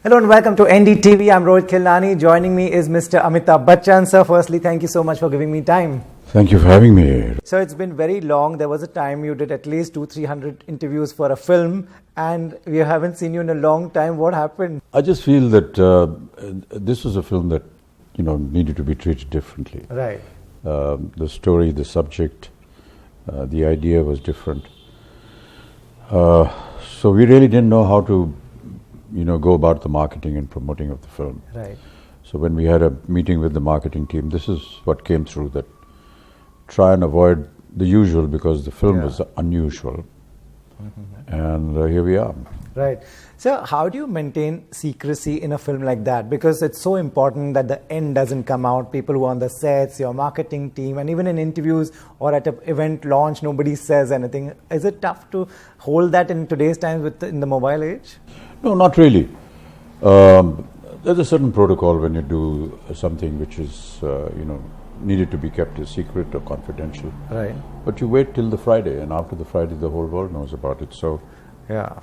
Hello and welcome to NDTV. I'm Rohit Khilnani. Joining me is Mr. Amitabh Bachchan. Sir, firstly, thank you so much for giving me time. Thank you for having me here. So it's been very long. There was a time you did at least 200-300 interviews for a film, and we haven't seen you in a long time. What happened? I just feel that this was a film that needed to be treated differently. Right. The story, the subject, the idea was different. So we really didn't know how to go about the marketing and promoting of the film. Right. So when we had a meeting with the marketing team, this is what came through, that try and avoid the usual because the film was unusual. And here we are. Right. So how do you maintain secrecy in a film like that? Because it's so important that the end doesn't come out. People who are on the sets, your marketing team, and even in interviews or at an event launch, nobody says anything. Is it tough to hold that in today's times in the mobile age? No, not really. There's a certain protocol when you do something which is, needed to be kept a secret or confidential. Right. But you wait till the Friday, and after the Friday, the whole world knows about it. So, yeah,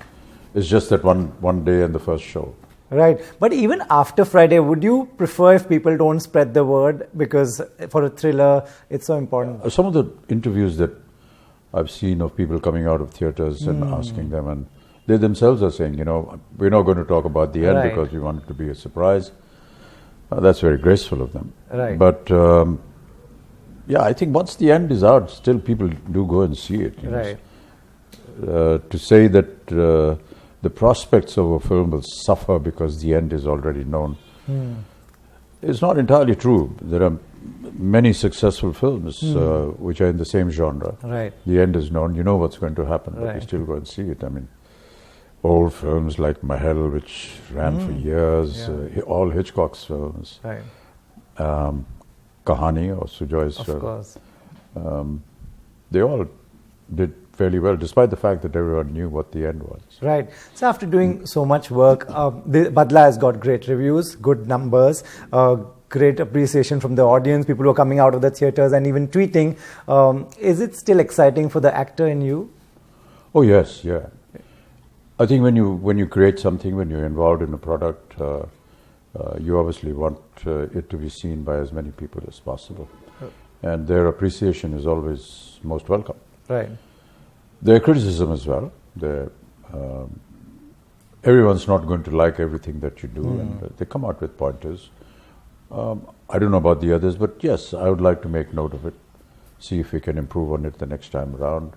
it's just that one day and the first show. Right. But even after Friday, would you prefer if people don't spread the word? Because for a thriller, it's so important. Some of the interviews that I've seen of people coming out of theaters and asking them, and they themselves are saying, we're not going to talk about the end because we want it to be a surprise. That's very graceful of them. Right. But I think once the end is out, still people do go and see it. Right. To say that the prospects of a film will suffer because the end is already known is not entirely true. There are many successful films which are in the same genre. Right. The end is known, you know what's going to happen, but you still go and see it. I mean, old films like Mahal, which ran for years, all Hitchcock's films. Right. Kahani or Sujoy's film. Of course. They all did fairly well, despite the fact that everyone knew what the end was. Right. So after doing so much work, Badla has got great reviews, good numbers, great appreciation from the audience, people who are coming out of the theaters and even tweeting. Is it still exciting for the actor in you? Oh yes, yeah. I think when you create something, when you're involved in a product, you obviously want it to be seen by as many people as possible. And their appreciation is always most welcome. Right. Their criticism as well. Everyone's not going to like everything that you do, and they come out with pointers. I don't know about the others, but yes, I would like to make note of it, see if we can improve on it the next time around.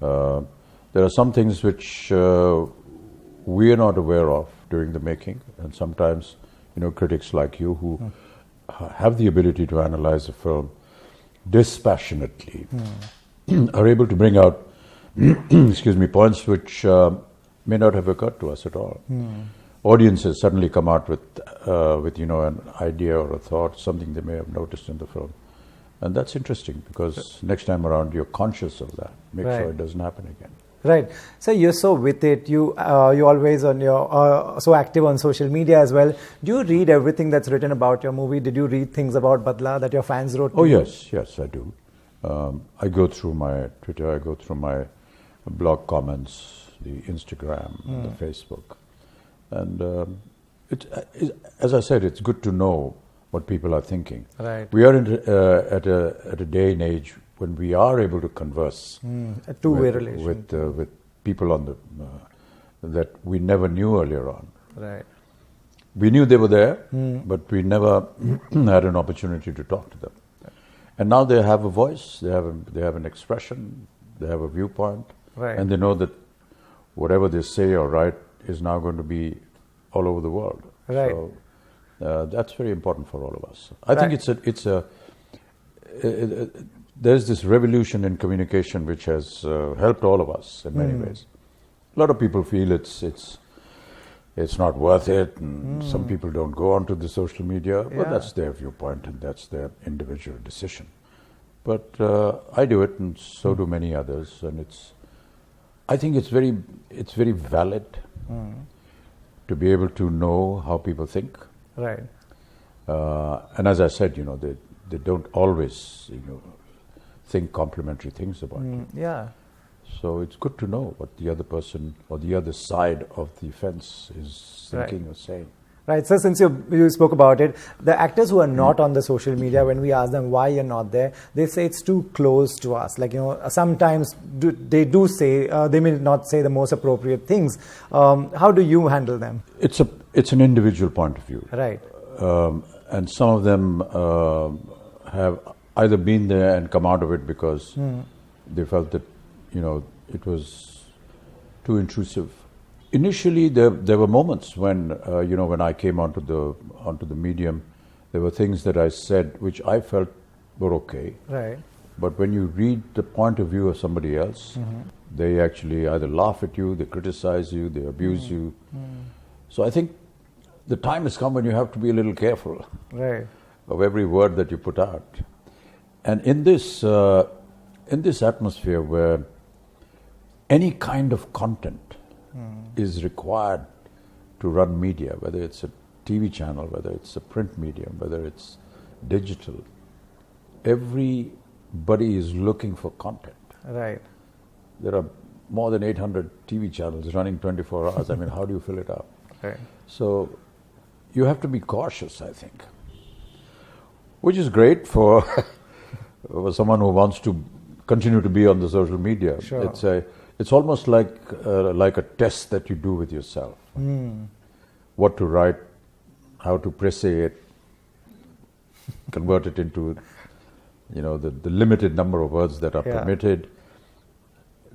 There are some things which we are not aware of during the making, and sometimes, critics like you who have the ability to analyze a film dispassionately are able to bring out, points which may not have occurred to us at all. Audiences suddenly come out with an idea or a thought, something they may have noticed in the film. And that's interesting because next time around you're conscious of that. Make sure it doesn't happen again. Right. So you're so with it. You always so active on social media as well. Do you read everything that's written about your movie? Did you read things about Badla that your fans wrote? Oh yes, I do. I go through my Twitter. I go through my blog comments, the Instagram, the Facebook, and as I said, it's good to know what people are thinking. Right. We are at a day and age when we are able to converse a two-way relation with people on that we never knew earlier on. Right. We knew they were there, but we never had an opportunity to talk to them. And now they have a voice, they have an expression, they have a viewpoint, and they know that whatever they say or write is now going to be all over the world. Right. So that's very important for all of us. I think there's this revolution in communication which has helped all of us in many ways. A lot of people feel it's not worth it, and some people don't go onto the social media, but that's their viewpoint and that's their individual decision. But I do it, and so do many others, and I think it's very valid to be able to know how people think. Right. And as I said, they don't always think complimentary things about you. Yeah. So it's good to know what the other person or the other side of the fence is thinking or saying. Right. So since you spoke about it, the actors who are not on the social media, when we ask them why you're not there, they say it's too close to us. Like, sometimes they do say, they may not say the most appropriate things. How do you handle them? It's an individual point of view. Right. And some of them have either been there and come out of it because they felt that, it was too intrusive. Initially, there were moments when, when I came onto the medium, there were things that I said which I felt were okay. Right. But when you read the point of view of somebody else, they actually either laugh at you, they criticize you, they abuse you. So I think the time has come when you have to be a little careful of every word that you put out. And in this atmosphere where any kind of content is required to run media, whether it's a TV channel, whether it's a print medium, whether it's digital, everybody is looking for content. Right. There are more than 800 TV channels running 24 hours. I mean, how do you fill it up? Right. So you have to be cautious, I think, which is great for someone who wants to continue to be on the social media. Sure. It's almost like a test that you do with yourself. What to write, how to press it, convert it into, the limited number of words that are permitted.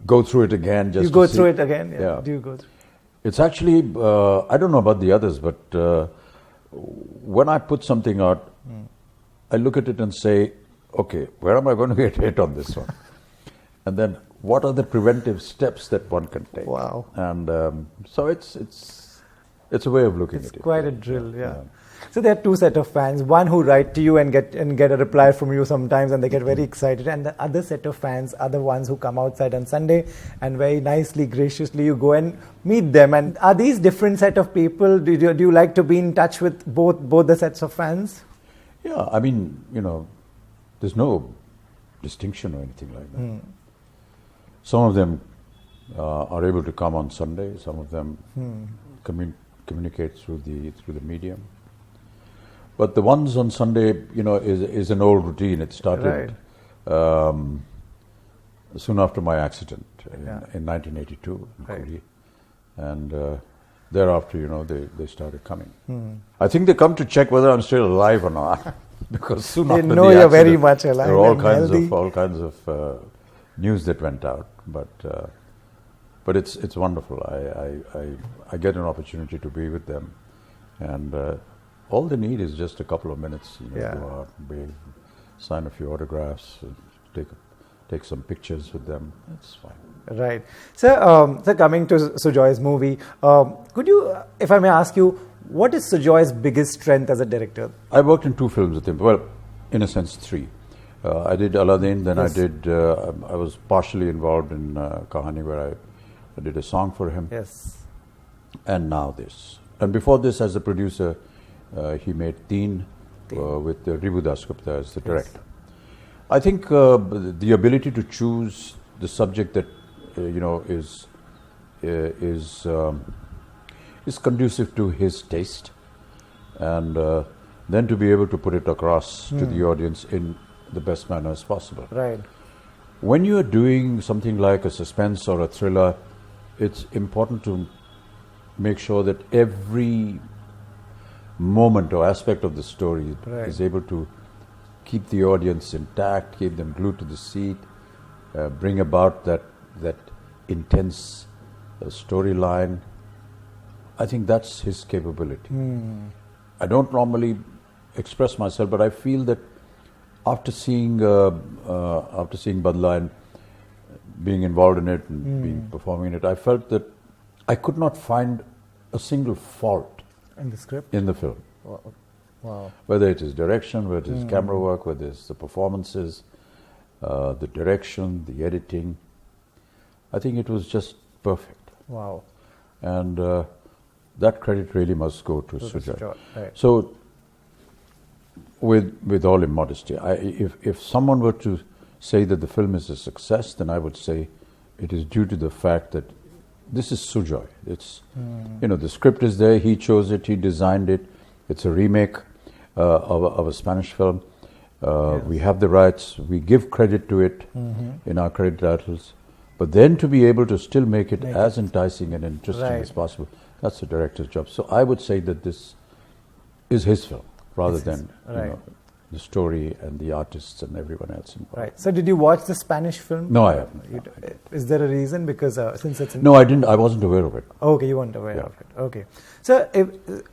Go through it again. You go through it again? Yeah. Do you go through? It's actually, I don't know about the others, but when I put something out, I look at it and say, okay, where am I going to get hit on this one? And then what are the preventive steps that one can take? Wow. And so it's a way of looking at it. It's quite a drill, yeah. So there are two set of fans. One who write to you and get a reply from you sometimes, and they get very excited. And the other set of fans are the ones who come outside on Sunday, and very nicely, graciously, you go and meet them. And are these different set of people? Do you like to be in touch with both the sets of fans? Yeah, I mean, there's no distinction or anything like that. Some of them are able to come on Sunday. Some of them communicate through the medium. But the ones on Sunday, is an old routine. It started soon after my accident in 1982 in Korea. And thereafter, they started coming. I think they come to check whether I'm still alive or not. Because soon after the accident, you're very much alive. There were all kinds of news that went out. But it's wonderful. I get an opportunity to be with them, and all they need is just a couple of minutes. Go out, bathe, sign a few autographs, take some pictures with them. It's fine. Right. So coming to Sujoy's movie, could you, if I may ask you, what is Sujoy's biggest strength as a director? I worked in 2 films with him. Well, in a sense, 3. I did Aladdin, then I was partially involved in Kahani, where I did a song for him. Yes. And now this. And before this, as a producer, he made Teen with Ribu Dasgupta as the director. I think the ability to choose the subject that is conducive to his taste, and then to be able to put it across to the audience in the best manner as possible. Right. When you are doing something like a suspense or a thriller, it's important to make sure that every moment or aspect of the story is able to keep the audience intact, keep them glued to the seat, bring about that intense storyline. I think that's his capability. I don't normally express myself, but I feel that after seeing Badla and being involved in it and performing in it, I felt that I could not find a single fault in the script, in the film. Wow. Whether it is direction, whether it is camera work, whether it's the performances, the direction, the editing. I think it was just perfect. Wow. And that credit really must go to Sujoy. Right. So, with all immodesty, if someone were to say that the film is a success, then I would say it is due to the fact that this is Sujoy. It's, the script is there, he chose it, he designed it. It's a remake of a Spanish film. We have the rights, we give credit to it in our credit titles. But then to be able to still make it as enticing and interesting as possible, that's the director's job. So I would say that this is his film rather than the story and the artists and everyone else involved. Right. So did you watch the Spanish film? No, I haven't. Is there a reason? Because since it's... No, I didn't. I wasn't aware of it. Okay, you weren't aware of it. Okay. So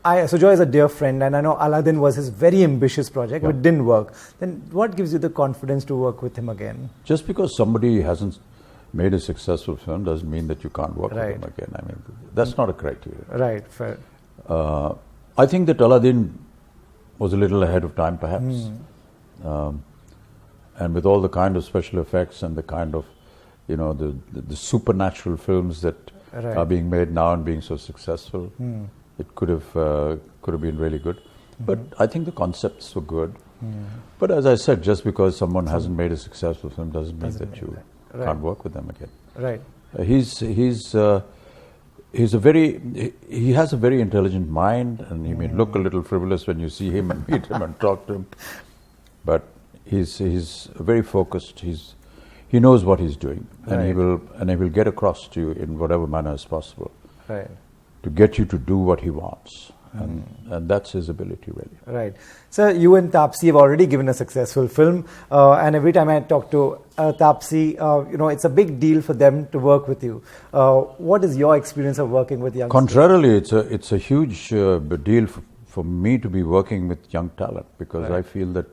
Sujoy is a dear friend, and I know Aladdin was his very ambitious project, but it didn't work. Then what gives you the confidence to work with him again? Just because somebody hasn't made a successful film doesn't mean that you can't work with them again. I mean, that's not a criteria. Right, fair. I think that Aladdin was a little ahead of time, perhaps. And with all the kind of special effects and the kind of, the supernatural films that are being made now and being so successful, it could have been really good. But I think the concepts were good. But as I said, just because someone hasn't made a successful film doesn't mean that you can't work with them again. Right. He has a very intelligent mind, and he may look a little frivolous when you see him and meet him and talk to him. But he's very focused. He knows what he's doing, and he will get across to you in whatever manner is possible to get you to do what he wants. And that's his ability, really. Right. So you and Taapsee have already given a successful film, and every time I talk to Taapsee, it's a big deal for them to work with you. What is your experience of working with young? Contrarily, it's a huge deal for me to be working with young talent, because I feel that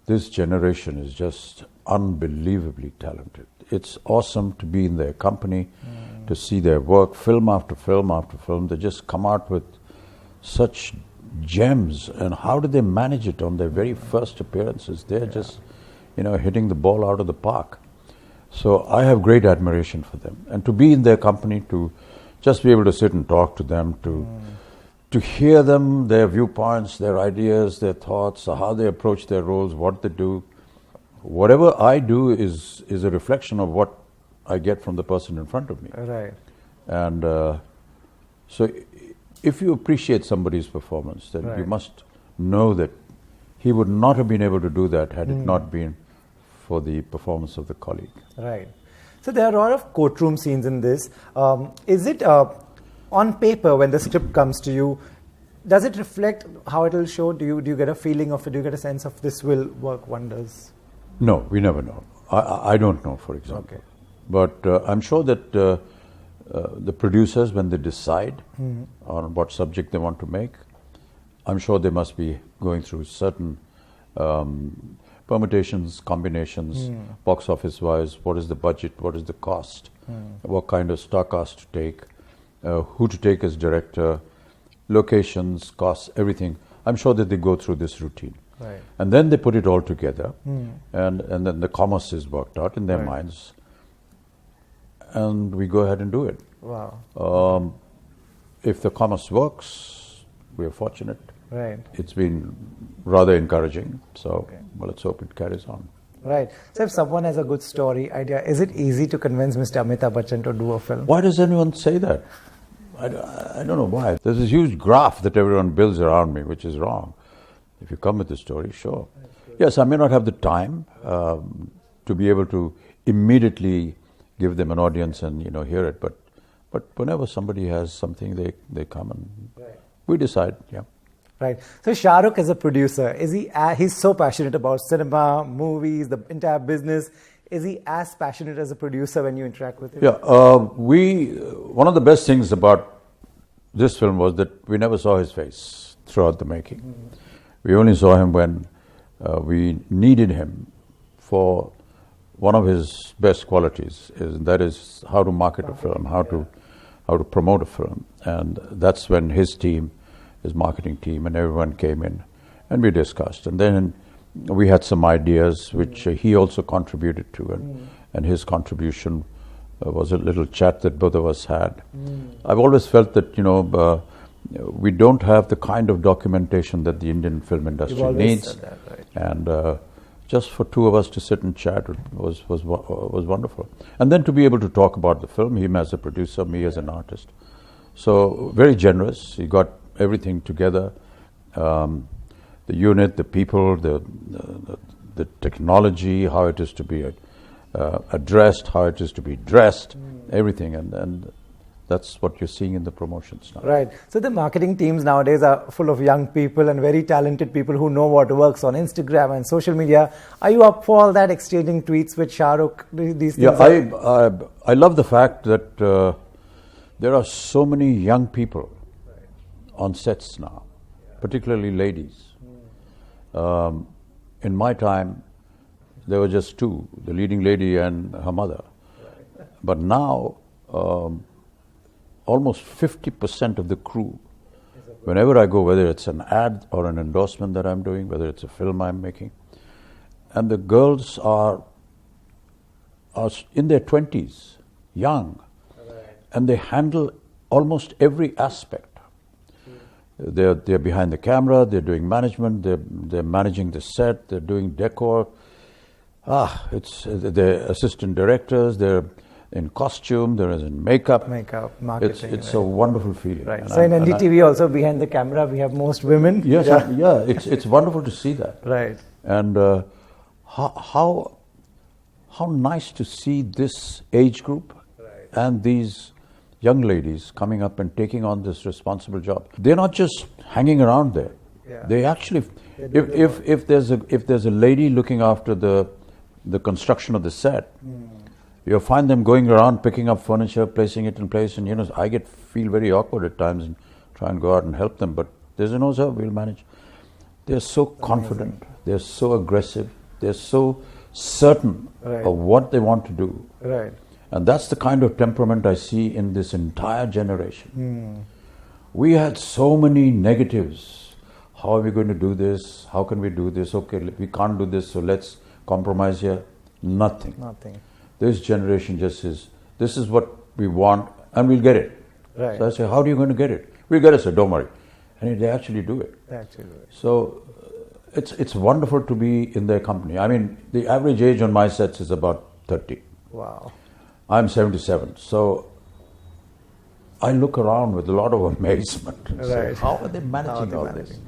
this generation is just unbelievably talented. It's awesome to be in their company, to see their work, film after film after film. They just come out with such gems, and how do they manage it on their very first appearances? They're just, hitting the ball out of the park. So I have great admiration for them, and to be in their company, to just be able to sit and talk to them, to hear them, their viewpoints, their ideas, their thoughts, how they approach their roles, what they do. Whatever I do is a reflection of what I get from the person in front of me. Right. And so if you appreciate somebody's performance, then you must know that he would not have been able to do that had it not been for the performance of the colleague. Right. So there are a lot of courtroom scenes in this. Is it on paper, when the script comes to you, does it reflect how it will show? Do you get a feeling of it? Do you get a sense of this will work wonders? No, we never know. I don't know, for example. Okay. But I'm sure that the producers, when they decide on what subject they want to make, I'm sure they must be going through certain permutations, combinations, box office wise, what is the budget, what is the cost, what kind of star cast to take, who to take as director, locations, costs, everything. I'm sure that they go through this routine. Right. And then they put it all together, and then the commerce is worked out in their minds, and we go ahead and do it. Wow. If the commerce works, we are fortunate. Right. It's been rather encouraging, so well, let's hope it carries on. Right. So if someone has a good story idea, is it easy to convince Mr. Amitabh Bachchan to do a film? Why does anyone say that? I don't know why. There's this huge graph that everyone builds around me, which is wrong. If you come with the story, sure. Yes, I may not have the time to be able to immediately give them an audience and hear it, but whenever somebody has something, they come and we decide. Right. So Shah Rukh as a producer, he's so passionate about cinema, movies, the entire business. Is he as passionate as a producer when you interact with him? Yeah. One of the best things about this film was that we never saw his face throughout the making. We only saw him when we needed him for one of his best qualities, that is how to market a film, how to promote a film. And that's when his team, his marketing team, and everyone came in and we discussed. And then we had some ideas which he also contributed to, and his contribution was a little chat that both of us had. I've always felt that we don't have the kind of documentation that the Indian film industry needs. Said that, right. And just for two of us to sit and chat was wonderful. And then to be able to talk about the film, him as a producer, me as an artist. So very generous. He got everything together. The unit, the people, the technology, how it is to be addressed, how it is to be dressed, everything. And that's what you're seeing in the promotions now. Right. So the marketing teams nowadays are full of young people and very talented people who know what works on Instagram and social media. Are you up for all that, exchanging tweets with Shah Rukh? These things? Yeah, I love the fact that there are so many young people on sets now, particularly ladies. In my time, there were just two, the leading lady and her mother. But now, almost 50% of the crew, whenever I go, whether it's an ad or an endorsement that I'm doing, whether it's a film I'm making, and the girls are in their 20s, young, and they handle almost every aspect. They're behind the camera, they're doing management, they're managing the set, they're doing decor. They're assistant directors, they're in costume, there is in makeup. Marketing. It's a wonderful feeling. Right. So in NDTV also, behind the camera, we have most women. Yes, it's wonderful to see that. Right. And how nice to see this age group and these young ladies coming up and taking on this responsible job. They're not just hanging around there. Yeah. They actually, if there's a lady looking after the construction of the set, you'll find them going around picking up furniture, placing it in place, and I feel very awkward at times and try and go out and help them, but there's no sir, we'll manage. They're so confident, they're so aggressive, they're so certain of what they want to do. Right. And that's the kind of temperament I see in this entire generation. We had so many negatives. How are we going to do this? How can we do this? Okay, we can't do this, so let's compromise here. Nothing. This generation just says, this is what we want, and we'll get it. Right. So I say, how are you going to get it? We'll get it, sir, don't worry. And they actually do it. So it's wonderful to be in their company. I mean, the average age on my sets is about 30. Wow. I'm 77, so I look around with a lot of amazement. Say, how are they managing all this?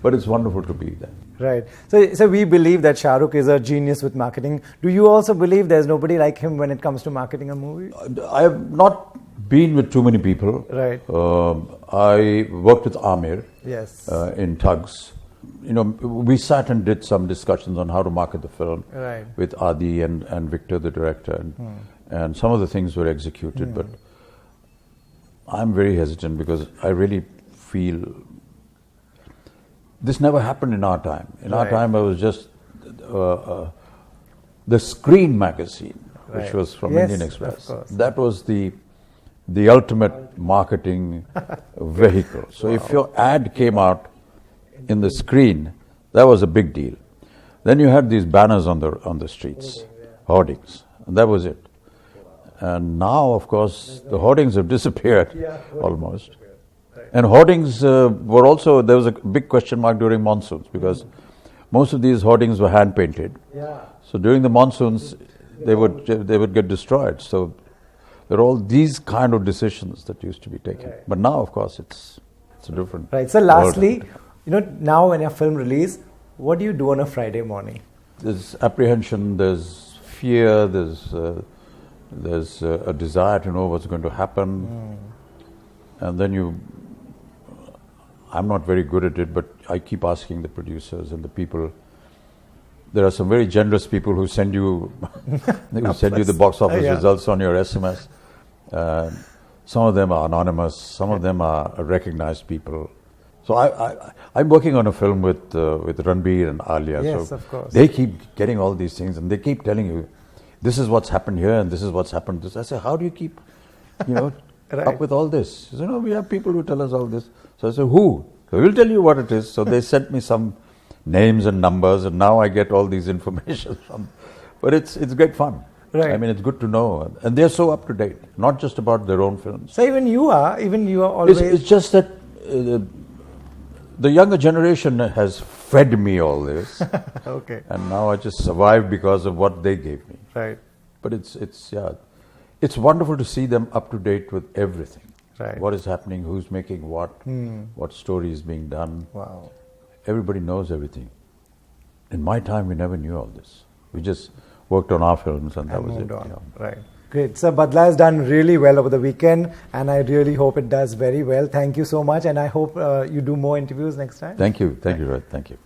But it's wonderful to be there. Right. So we believe that Shah Rukh is a genius with marketing. Do you also believe there's nobody like him when it comes to marketing a movie? I have not been with too many people. Right. I worked with Amir. Yes. In Tugs. We sat and did some discussions on how to market the film with Adi and Victor, the director, and some of the things were executed, but I'm very hesitant because I really feel this never happened in our time. In our time, I was just the Screen magazine, which was from Indian Express. That was the ultimate marketing vehicle. So if your ad came out in the Screen, that was a big deal. Then you had these banners on the streets, hoardings, and that was it. And now, of course, the hoardings have disappeared almost. And hoardings were also, there was a big question mark during monsoons because most of these hoardings were hand painted. So during the monsoons, they would get destroyed. So there are all these kind of decisions that used to be taken. But now, of course, it's a different. Right. So lastly, now when your film release, what do you do on a Friday morning? There's apprehension, there's fear, there's a desire to know what's going to happen. And then I'm not very good at it, but I keep asking the producers and the people. There are some very generous people who send you the box office results on your SMS. Some of them are anonymous, some of them are recognized people. So I'm working on a film with Ranbir and Alia. Yes, so of course. They keep getting all these things and they keep telling you, this is what's happened here and this is what's happened. I say, how do you keep, up with all this? We have people who tell us all this. So I say, who? So we'll tell you what it is. So they sent me some names and numbers, and now I get all these information from. But it's great fun. Right. I mean, it's good to know, and they're so up to date, not just about their own films. So even you are always. It's just that the younger generation has fed me all this. Okay. And now I just survived because of what they gave me. Right. But it's wonderful to see them up to date with everything. Right. What is happening, who's making what story is being done. Wow. Everybody knows everything. In my time, we never knew all this. We just worked on our films and that was it. Moved on. Yeah. Right. Great. So Badla has done really well over the weekend, and I really hope it does very well. Thank you so much, and I hope you do more interviews next time. Thank you. Thank you, Rohit. Thank you.